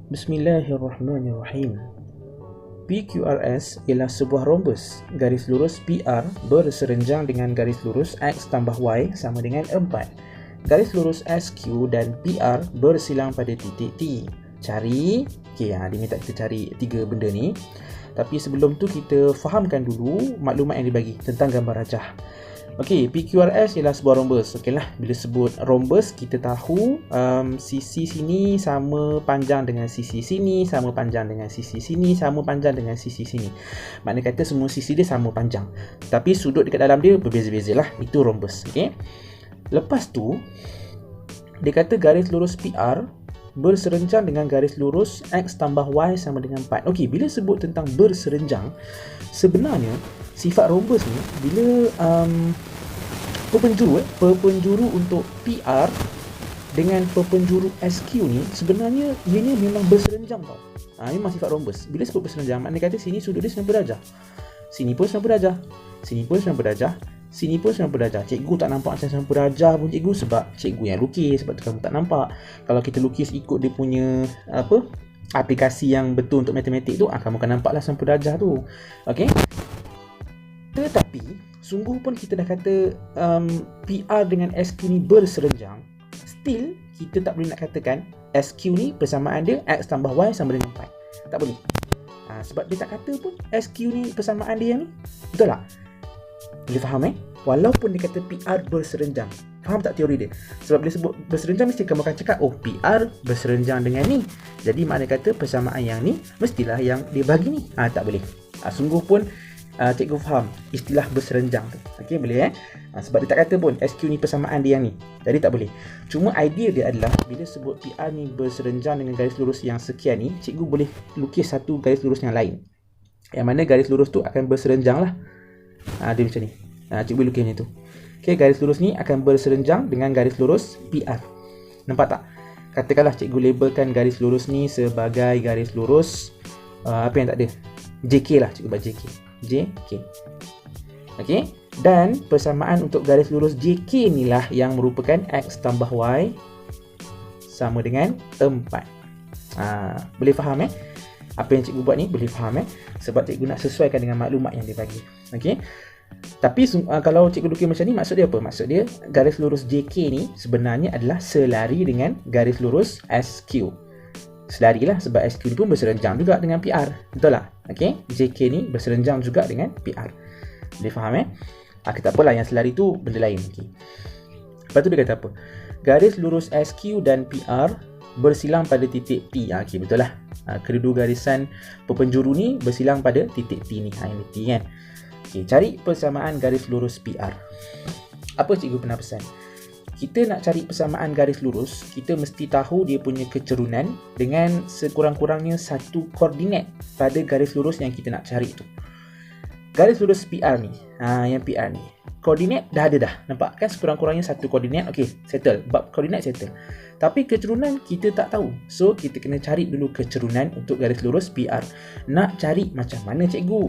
Bismillahirrahmanirrahim. PQRS ialah sebuah rombus garis lurus PR berserenjang dengan garis lurus X tambah Y sama dengan 4. Garis lurus SQ dan PR bersilang pada titik T. Cari, dia minta kita cari tiga benda ni. Tapi sebelum tu kita fahamkan dulu maklumat yang dibagi tentang gambar rajah. Okey, PQRS ialah sebuah rombus. Okeylah, bila sebut rombus kita tahu sisi sini sama panjang dengan sisi sini, sama panjang dengan sisi sini, sama panjang dengan sisi sini. Maknanya kata semua sisi dia sama panjang. Tapi sudut dekat dalam dia berbeza-beza lah. Itu rombus. Okey. Lepas tu dia kata garis lurus PR berserenjang dengan garis lurus X tambah Y sama dengan 4. Okey, bila sebut tentang berserenjang, sebenarnya sifat rombus ni bila perpenjuru untuk PR dengan perpenjuru SQ ni sebenarnya ianya memang berserenjang tau. Memang sifat rombus. Bila sebut berserenjang, maknanya kata sini sudut dia 90 darjah. Sini pun 90 darjah. Sini pun 90 darjah. Sini pun 90 darjah. Cikgu tak nampak macam 90 darjah pun cikgu, sebab cikgu yang lukis, sebab tu kamu tak nampak. Kalau kita lukis ikut dia punya aplikasi yang betul untuk matematik tu, kamu akan nampaklah 90 darjah tu. Okey. Tetapi sungguh pun kita dah kata PR dengan SQ ni berserenjang, still kita tak boleh nak katakan SQ ni persamaan dia X tambah Y sama dengan 4. Tak boleh. Sebab dia tak kata pun SQ ni persamaan dia yang ni. Betul tak? Boleh faham Walaupun dia kata PR berserenjang. Faham tak teori dia? Sebab bila sebut berserenjang mesti kamu akan cakap, oh PR berserenjang dengan ni, jadi makna kata persamaan yang ni mestilah yang dia bagi ni. Tak boleh. Sungguh pun cikgu faham istilah berserenjang tu. Okey, boleh sebab dia tak kata pun SQ ni persamaan dia yang ni, jadi tak boleh. Cuma idea dia adalah bila sebut PR ni berserenjang dengan garis lurus yang sekian ni, cikgu boleh lukis satu garis lurus yang lain, yang mana garis lurus tu akan berserenjang lah. Dia macam ni. Cikgu boleh lukis macam tu. Okey, garis lurus ni akan berserenjang dengan garis lurus PR. Nampak tak? Katakanlah cikgu labelkan garis lurus ni sebagai garis lurus apa yang tak ada, JK lah, cikgu buat JK. Okey, dan persamaan untuk garis lurus JK inilah yang merupakan X tambah Y sama dengan 4. Boleh faham apa yang cikgu buat ni? Boleh faham sebab cikgu nak sesuaikan dengan maklumat yang dia bagi. Okey. Tapi kalau cikgu lukis macam ni, maksud dia apa? Maksud dia garis lurus JK ni sebenarnya adalah selari dengan garis lurus SQ. Selari lah, sebab SQ ni pun berserenjang juga dengan PR. Betul tak? Okey, JK ni berserenjang juga dengan PR. Boleh faham tak apalah, yang selari tu benda lain. Okey. Lepas tu dia kata apa? Garis lurus SQ dan PR bersilang pada titik T. Okey, betul lah. Kedua garisan perpenjuru ni bersilang pada titik T ni. Ini T kan. Okey, cari persamaan garis lurus PR. Apa cikgu pernah pesan? Kita nak cari persamaan garis lurus, kita mesti tahu dia punya kecerunan dengan sekurang-kurangnya satu koordinat pada garis lurus yang kita nak cari tu. Garis lurus PR ni, yang PR ni, koordinat dah ada dah. Nampak kan, sekurang-kurangnya satu koordinat. Okey, settle. Bab koordinat settle. Tapi kecerunan kita tak tahu. So kita kena cari dulu kecerunan untuk garis lurus PR. Nak cari macam mana cikgu?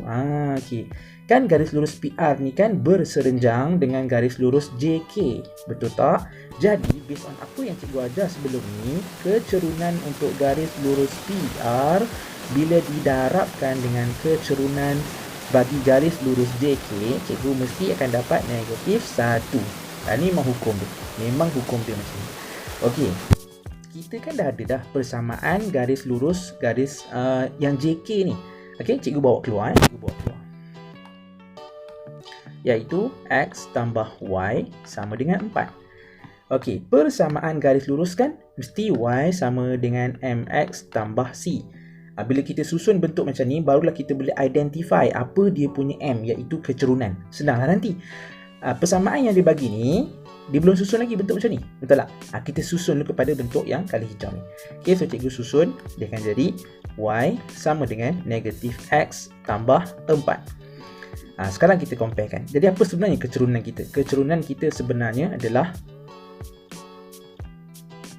Okey. Kan garis lurus PR ni kan berserenjang dengan garis lurus JK. Betul tak? Jadi based on apa yang cikgu ajar sebelum ni, kecerunan untuk garis lurus PR bila didarabkan dengan kecerunan bagi garis lurus JK, cikgu mesti akan dapat negatif 1. Ni memang hukum dia. Memang hukum dia macam ni. Okey. Kita kan dah ada dah persamaan garis lurus garis yang JK ni. Okey, cikgu bawa keluar. Cikgu bawa keluar. Iaitu X tambah Y sama dengan 4. Okey, persamaan garis lurus kan mesti Y sama dengan MX tambah C. Bila kita susun bentuk macam ni, barulah kita boleh identify apa dia punya M, iaitu kecerunan. Senanglah nanti. Persamaan yang dia bagi ni, dia belum susun lagi bentuk macam ni. Betul tak? Kita susun dulu kepada bentuk yang kali hijau ni. Okey, so cikgu susun. Dia akan jadi Y sama dengan negatif X tambah 4. Sekarang kita comparekan. Jadi apa sebenarnya kecerunan kita? Kecerunan kita sebenarnya adalah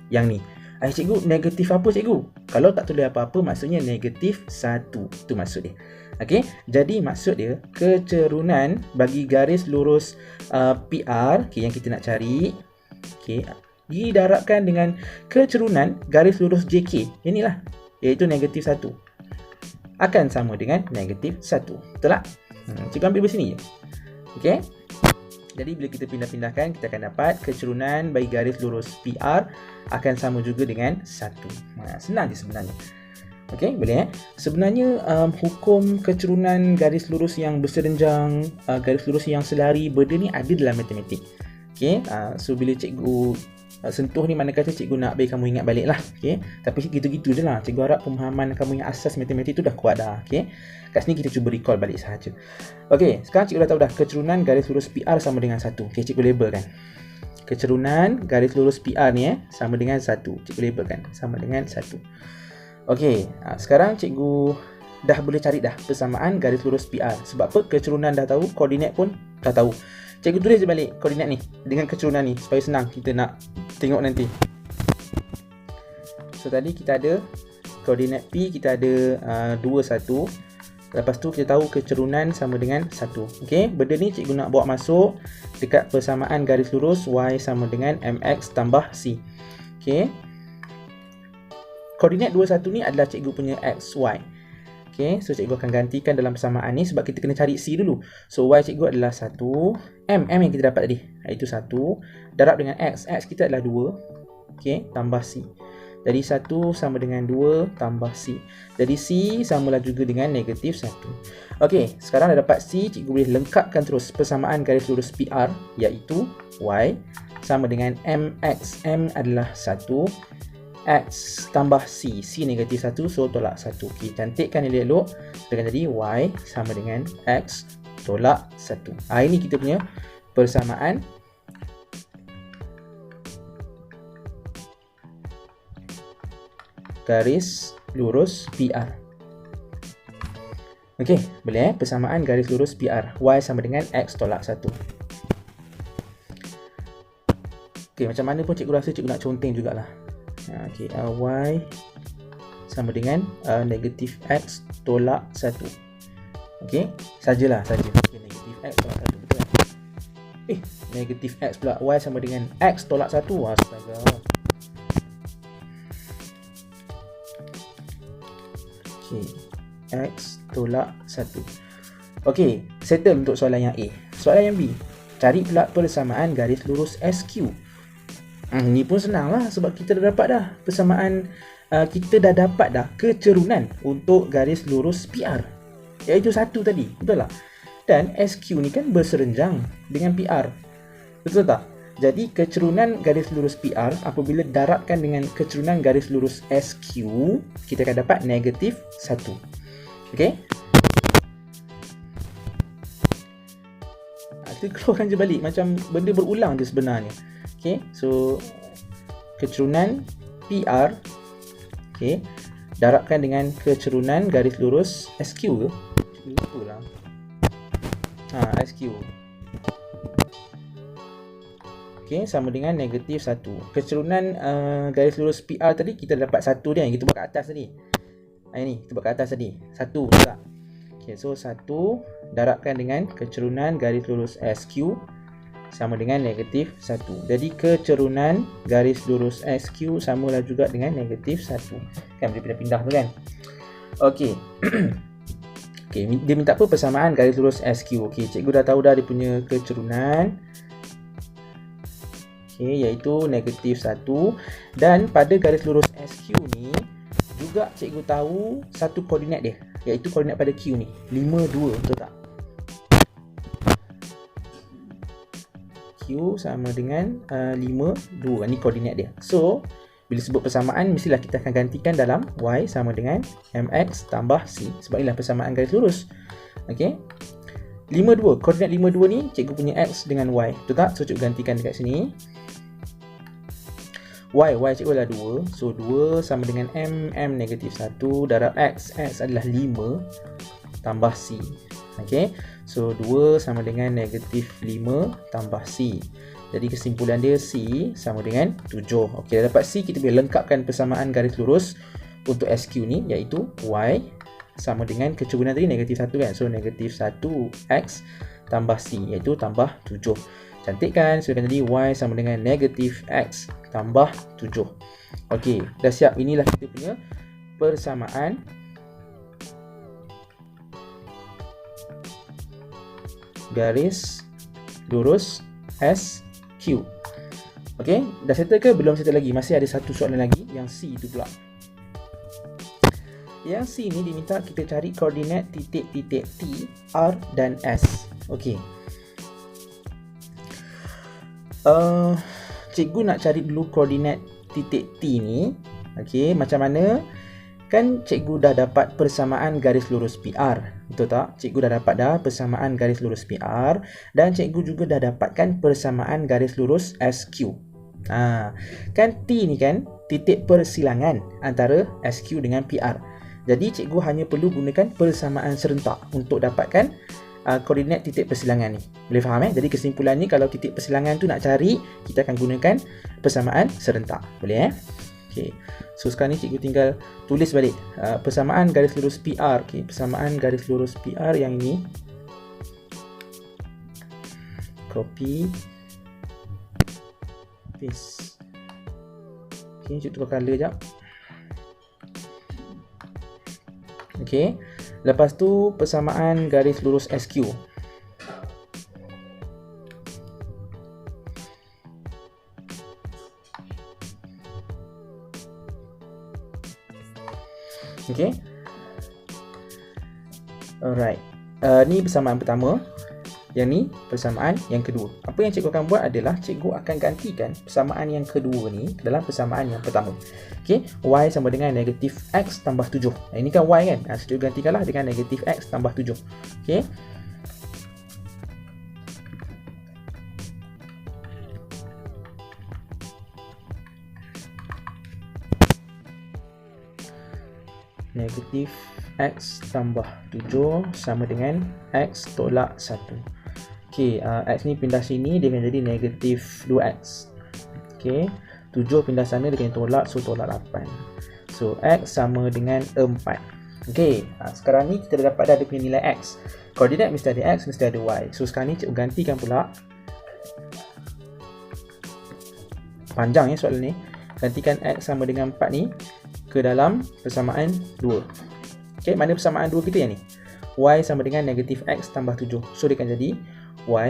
yang ni. Cikgu, negatif apa cikgu? Kalau tak tulis apa-apa, maksudnya negatif 1. Itu maksud dia. Okey, jadi maksud dia kecerunan bagi garis lurus PR yang kita nak cari. Okey, didarabkan dengan kecerunan garis lurus JK. Inilah. iaitu negatif 1 akan sama dengan negatif 1. Betul tak? Cikgu ambil di sini je. Okey. Jadi bila kita pindah-pindahkan, kita akan dapat kecerunan bagi garis lurus PR akan sama juga dengan 1. Senang je sebenarnya. Okey, boleh Sebenarnya hukum kecerunan garis lurus yang berserenjang, garis lurus yang selari, benda ni ada dalam matematik. Okey, so bila cikgu sentuh ni, mana kata cikgu nak bagi kamu ingat balik lah. Okay? Tapi gitu-gitu je lah. Cikgu harap pemahaman kamu yang asas matematik tu dah kuat dah. Okay? Kat sini kita cuba recall balik sahaja. Okay, sekarang cikgu dah tahu dah kecerunan garis lurus PR sama dengan 1. Okay, cikgu labelkan. Kecerunan garis lurus PR ni sama dengan 1. Cikgu labelkan sama dengan 1. Okay, sekarang cikgu dah boleh cari dah persamaan garis lurus PR. Sebab apa? Kecerunan dah tahu, koordinat pun dah tahu. Cikgu tulis je balik koordinat ni dengan kecerunan ni supaya senang kita nak tengok nanti. So tadi kita ada koordinat P, kita ada 2, 1. Lepas tu kita tahu kecerunan sama dengan 1. Okey, benda ni cikgu nak bawa masuk dekat persamaan garis lurus Y sama dengan MX tambah C. Okey. Koordinat 2, 1 ni adalah cikgu punya X, Y. Okay, so cikgu akan gantikan dalam persamaan ni sebab kita kena cari C dulu. So Y cikgu adalah 1, M yang kita dapat tadi iaitu 1, darab dengan X kita adalah 2, okay, tambah C. Jadi 1 sama dengan 2 tambah C. Jadi C samalah juga dengan negatif 1. Okay, sekarang dah dapat C, cikgu boleh lengkapkan terus persamaan garis lurus PR iaitu Y sama dengan MX. M adalah 1, X tambah C, C negatif 1, so tolak 1. Okay, cantikkan elok-elok dengan jadi Y sama dengan X tolak 1. Ini kita punya persamaan garis lurus PR. Okey, boleh persamaan garis lurus PR. Y sama dengan X tolak 1. Okey, macam mana pun cikgu rasa cikgu nak conteng jugalah. Okay, Y sama dengan negatif X tolak 1. Okay, sajalah saja. Okay, negatif X tolak 1, betul tak? Negatif X pula. Y sama dengan X tolak 1. Astaga. Okay, X tolak 1. Okay, settle untuk soalan yang A. Soalan yang B, cari pula persamaan garis lurus SQ. Ni pun senang lah sebab kita dah dapat dah persamaan, kita dah dapat dah kecerunan untuk garis lurus PR iaitu 1 tadi, betul tak? Dan SQ ni kan berserenjang dengan PR, betul tak? Jadi kecerunan garis lurus PR apabila darabkan dengan kecerunan garis lurus SQ, kita akan dapat negatif 1. Okay, kita keluarkan je balik macam benda berulang je sebenarnya. Okay, so kecerunan PR, okay, darabkan dengan kecerunan garis lurus SQ ke? Lupa lah. SQ. Okay, sama dengan negatif 1. Kecerunan garis lurus PR tadi kita dapat 1 dia yang kita buat kat atas tadi. Ini kita buat kat atas tadi. 1 juga. Okay, so 1 darabkan dengan kecerunan garis lurus SQ sama dengan negatif 1. Jadi kecerunan garis lurus SQ samalah juga dengan negatif 1. Kan boleh pindah-pindah tu kan. Okey. Okey, dia minta apa? Persamaan garis lurus SQ. Okey, cikgu dah tahu dah dia punya kecerunan. Okey, iaitu negatif 1. Dan pada garis lurus SQ ni juga cikgu tahu satu koordinat dia, iaitu koordinat pada Q ni 52, betul tak? Q sama dengan 52. Ini koordinat dia. So, bila sebut persamaan, mestilah kita akan gantikan dalam Y sama dengan MX tambah C. Sebab inilah persamaan garis lurus. Okey. 52. Koordinat 52 ni, cikgu punya X dengan Y. Betul tak? So, cikgu gantikan dekat sini. Y cikgu adalah 2. So, 2 sama dengan M negatif 1 darab X. X adalah 5 tambah C. Okey. So 2 sama dengan negatif 5 tambah C. Jadi kesimpulan dia C sama dengan 7. Okey, dah dapat C, kita boleh lengkapkan persamaan garis lurus untuk SQ ni iaitu Y sama dengan kecerunan tadi negatif 1 kan. So negatif 1X tambah C iaitu tambah 7. Cantikkan. So kan tadi Y sama dengan negatif X tambah 7. Okey, dah siap. Inilah kita punya persamaan garis lurus SQ. Okey, dah settle ke? Belum settle lagi. Masih ada satu soalan lagi, yang C tu pula. Yang C ni diminta kita cari koordinat titik-titik T, R dan S. Okey. Cikgu nak cari dulu koordinat titik T ni. Okey, macam mana? Kan cikgu dah dapat persamaan garis lurus PR, betul tak? Cikgu dah dapat dah persamaan garis lurus PR, dan cikgu juga dah dapatkan persamaan garis lurus SQ. Kan T ni kan titik persilangan antara SQ dengan PR. Jadi cikgu hanya perlu gunakan persamaan serentak untuk dapatkan koordinat titik persilangan ni. Boleh faham Jadi kesimpulannya, kalau titik persilangan tu nak cari, kita akan gunakan persamaan serentak. Boleh Okey. So sekarang ni cikgu tinggal tulis balik persamaan garis lurus PR. Okey, persamaan garis lurus PR yang ini. Copy, paste. Okey, cikgu tukar color jap. Okey. Lepas tu persamaan garis lurus SQ. Okey. Alright. Ni persamaan pertama. Yang ni persamaan yang kedua. Apa yang cikgu akan buat adalah cikgu akan gantikan persamaan yang kedua ni ke dalam persamaan yang pertama. Okey, y sama dengan negatif x tambah 7. Ini kan y kan? Cikgu gantikanlah dengan negatif x tambah 7. Okey. Negatif x tambah 7 sama dengan x tolak 1. Okey, x ni pindah sini, dia akan jadi negatif 2x. Okey, 7 pindah sana, dia akan tolak, so tolak 8. So x sama dengan 4. Okey, sekarang ni kita dah dapat dah dia punya nilai x. Koordinat mesti ada x, mesti ada y. So sekarang ni cikgu gantikan pula. Panjang soalan ni. Gantikan x sama dengan 4 ni ke dalam persamaan 2. Okey, mana persamaan 2 kita yang ni? Y sama dengan negatif x tambah 7. So dia akan jadi y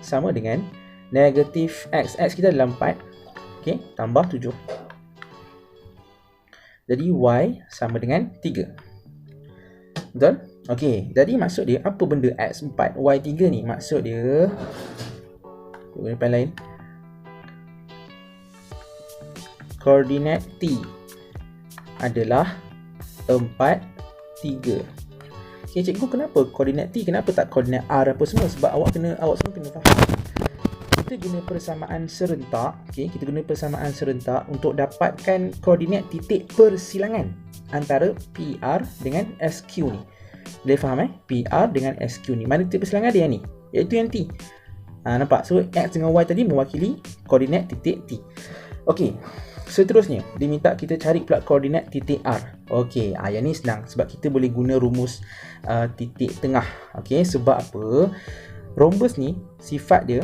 sama dengan negatif x. X kita adalah 4. Okey, tambah 7. Jadi y sama dengan 3. Betul? Okey, jadi maksud dia apa benda x 4, y 3 ni? Maksud dia guna pen lain. Koordinat T adalah 4, 3. Okay, cikgu, kenapa koordinat T? Kenapa tak koordinat R apa semua? Sebab awak semua kena faham. Kita guna persamaan serentak. Okay, kita guna persamaan serentak untuk dapatkan koordinat titik persilangan antara PR dengan SQ ni. Boleh faham PR dengan SQ ni. Mana titik persilangan dia ni? Iaitu yang T. Nampak? So, X dengan Y tadi mewakili koordinat titik T. Okey. Seterusnya, diminta kita cari pula koordinat titik R. Okey, yang ni senang sebab kita boleh guna rumus titik tengah. Okey, sebab apa? Rhombus ni sifat dia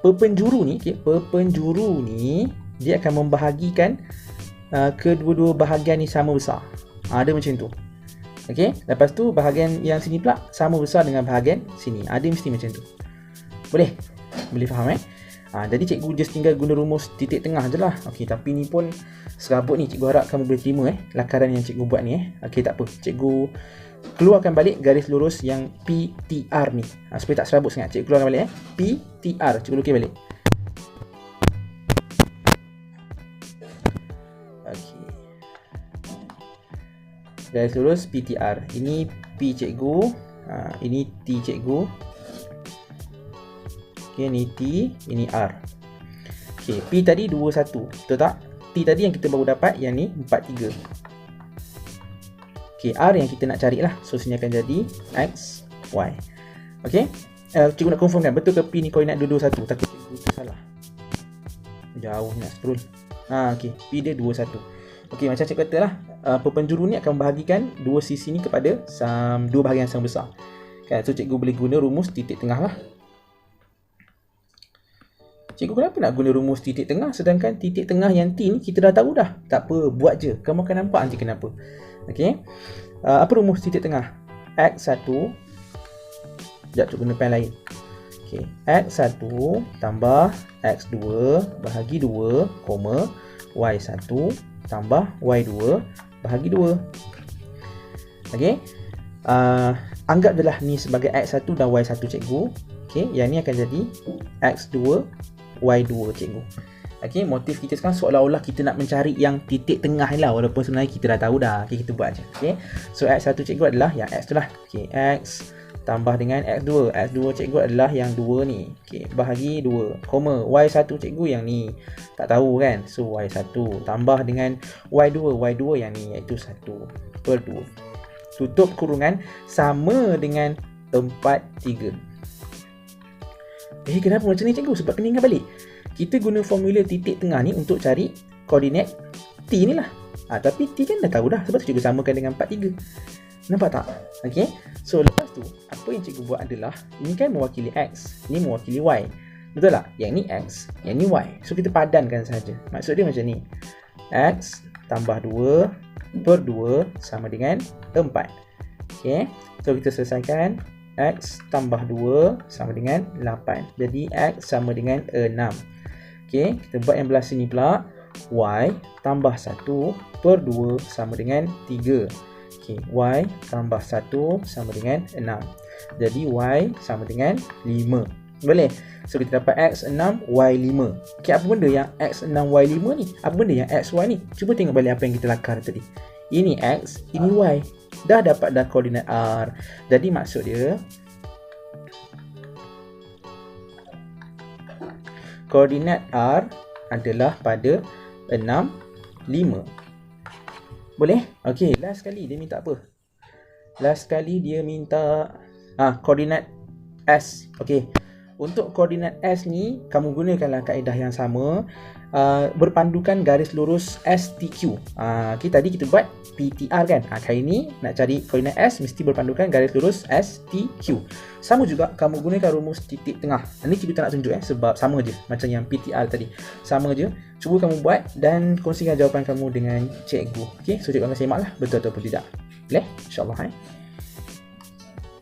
perpenjuru ni, perpenjuru ni dia akan membahagikan kedua-dua bahagian ni sama besar. Ada macam tu. Okey, lepas tu bahagian yang sini pula sama besar dengan bahagian sini. Ada mesti macam tu. Boleh faham jadi cikgu just tinggal guna rumus titik tengah je lah. Okey, tapi ni pun serabut ni. Cikgu harap kamu boleh terima lakaran yang cikgu buat ni Okey, tak apa. Cikgu keluarkan balik garis lurus yang PTR ni. Supaya tak serabut sangat. Cikgu keluarkan balik PTR. Cikgu lukis balik. Okey. Garis lurus PTR. Ini P cikgu. Ini T cikgu. Okay, ini T, ini R. Okay, P tadi 21, betul tak? T tadi yang kita baru dapat, yang ni 43. Okay, R yang kita nak carilah. So, sini akan jadi X, Y. Okay, cikgu nak confirmkan, betul ke P ni koordinat 221? Takut cikgu tersalah. Jauh nak scroll. Okay, P dia 21. Okay, macam cikgu kata lah, perpenjuru ni akan membahagikan dua sisi ni kepada dua bahagian yang sama besar. Okay, so cikgu boleh guna rumus titik tengah lah. Cikgu kenapa nak guna rumus titik tengah sedangkan titik tengah yang T ni kita dah tahu dah. Tak apa, buat je. Kamu akan nampak nanti kenapa. Okey. Apa rumus titik tengah? X1. Sekejap tu guna pen lain. Okey. X1 tambah X2 bahagi 2, koma, Y1 tambah Y2 bahagi 2. Okey. Anggaplah ni sebagai X1 dan Y1 cikgu. Okey, yang ni akan jadi X2 Y2 cikgu. Okey, motif kita sekarang seolah-olah kita nak mencari yang titik tengah ni lah, walaupun sebenarnya kita dah tahu dah. Okey, kita buat je. Okey. So X1 cikgu adalah yang X tu lah. Okey, X tambah dengan X2. X2 cikgu adalah yang 2 ni. Okey, bahagi 2, koma, Y1 cikgu yang ni. Tak tahu kan? So Y1 tambah dengan Y2. Y2 yang ni iaitu 1 per 2. Tutup kurungan sama dengan 4, 3. Kenapa macam ni cikgu? Sebab kena ingat balik. Kita guna formula titik tengah ni untuk cari koordinat T ni lah. Tapi T kan dah tahu dah. Sebab tu cikgu samakan dengan 4, 3. Nampak tak? Okay. So lepas tu, apa yang cikgu buat adalah, ini kan mewakili X, ini mewakili Y. Betul tak? Yang ni X, yang ni Y. So kita padankan saja. Maksud dia macam ni. X tambah 2 per 2 sama dengan 4. Okay. So kita selesaikan. X tambah 2 sama dengan 8. Jadi X sama dengan 6. Okay. Kita buat yang belah sini pula. Y tambah 1 per 2 sama dengan 3. Okay. Y tambah 1 sama dengan 6. Jadi Y sama dengan 5. Boleh? So kita dapat X6, Y5. Okay, apa benda yang X6, Y5 ni? Apa benda yang XY ni? Cuba tengok balik apa yang kita lakar tadi. Ini X, ini Y. Dah dapat dah koordinat R. Jadi maksud dia, koordinat R adalah pada 6, 5. Boleh? Okey, last sekali dia minta apa? Last sekali dia minta koordinat S. Okey. Untuk koordinat S ni, kamu gunakanlah kaedah yang sama, berpandukan garis lurus STQ. Okay, tadi kita buat PTR kan. Kali ni nak cari koordinat S mesti berpandukan garis lurus STQ. Sama juga kamu gunakan rumus titik tengah. Ini cikgu tak nak tunjuk sebab sama je macam yang PTR tadi. Sama je. Cuba kamu buat dan kongsikan jawapan kamu dengan cikgu. Okay, so cikgu akan semak lah betul ataupun tidak. Boleh? InsyaAllah.